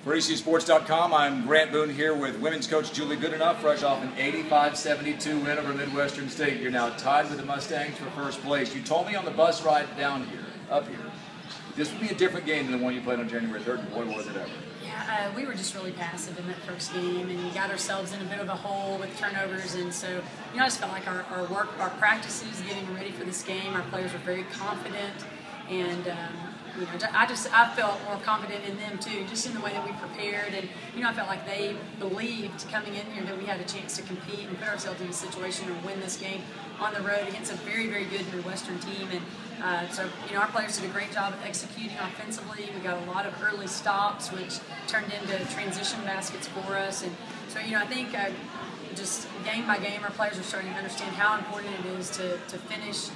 For MSUsports.com, I'm Grant Boone here with women's coach Julie Goodenough, fresh off an 85-72 win over Midwestern State. You're now tied with the Mustangs for first place. You told me on the bus ride down here, up here, this would be a different game than the one you played on January 3rd, and boy, was it ever. Yeah, we were just really passive in that first game and got ourselves in a bit of a hole with turnovers, and so, I just felt like our work, our practices, getting ready for this game, our players were very confident, and I felt more confident in them too, just in the way that we prepared, and I felt like they believed coming in here that we had a chance to compete and put ourselves in a situation to win this game on the road against a very, very good Midwestern team. And so our players did a great job of executing offensively. We got a lot of early stops, which turned into transition baskets for us, and so I think just game by game, our players are starting to understand how important it is to finish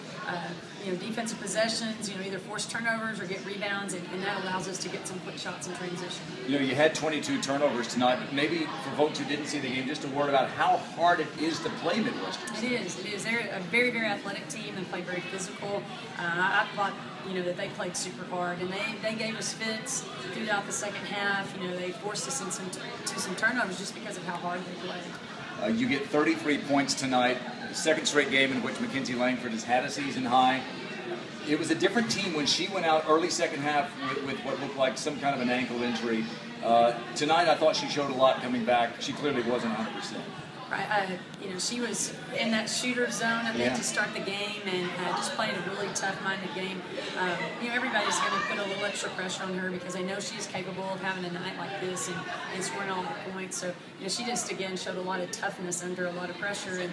defensive possessions, either force turnovers or get rebounds, and that allows us to get some quick shots in transition. You had 22 turnovers tonight, but maybe for folks who didn't see the game, just a word about how hard it is to play Midwestern. It is. They're a very, very athletic team and play very physical. I thought that they played super hard, and they gave us fits throughout the second half. They forced us into some turnovers just because of how hard they played. You get 33 points tonight, second straight game in which Mackenzie Langford has had a season high. It was a different team when she went out early second half with what looked like some kind of an ankle injury. Tonight I thought she showed a lot coming back. She clearly wasn't 100%. Right, she was in that shooter zone, I think, to start the game, and just played a really tough-minded game. Everybody's going to put a little extra pressure on her because they know she's capable of having a night like this and scoring all the points. So, she just, again, showed a lot of toughness under a lot of pressure. And,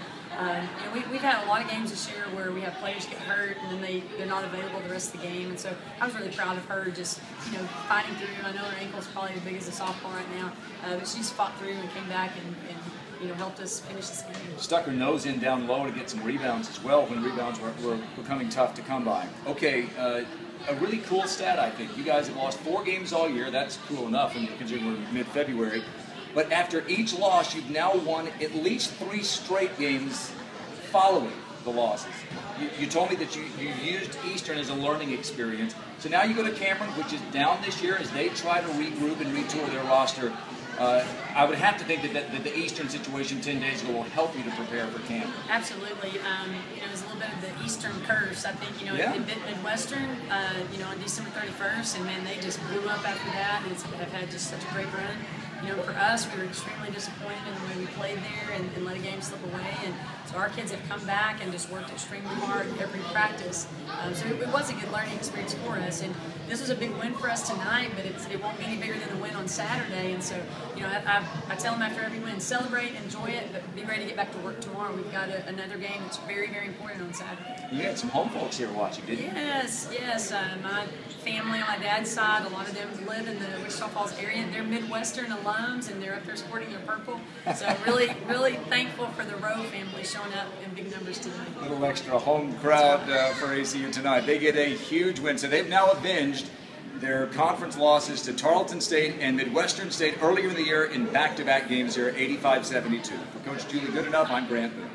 we've had a lot of games this year where we have players get hurt and then they're not available the rest of the game. And so I was really proud of her just, fighting through. I know her ankle's probably as big as a softball right now, but she's fought through and came back and helped us finish this game. Stuck her nose in down low to get some rebounds as well when rebounds were becoming tough to come by. Okay, a really cool stat, I think. You guys have lost 4 games all year. That's cool enough, considering we're mid-February. But after each loss, you've now won at least 3 straight games following the losses. You told me that you used Eastern as a learning experience. So now you go to Cameron, which is down this year, as they try to regroup and retool their roster. I would have to think that the Eastern situation 10 days ago will help you to prepare for Cameron. Absolutely. It was a little bit of the Eastern curse. I think, it bit Midwestern, on December 31st, and man, they just blew up after that, and have had just such a great run. For us, we were extremely disappointed in the way we played there and let a game slip away. And so our kids have come back and just worked extremely hard every practice. So it was a good learning experience for us. And this was a big win for us tonight, but it won't be any bigger than the win on Saturday. And so, I tell them after every win, celebrate, enjoy it, but be ready to get back to work tomorrow. We've got another game that's very, very important on Saturday. You had some home folks here watching, didn't you? Yes. My family on my dad's side, a lot of them live in the Wichita Falls area. They're Midwestern alums, and they're up there sporting their purple. So really, really thankful for the Rowe family showing up in big numbers today. A little extra home crowd for ACU tonight. They get a huge win, so they've now avenged their conference losses to Tarleton State and Midwestern State earlier in the year in back-to-back games here, 85-72. For Coach Julie Goodenough, I'm Grant Boone.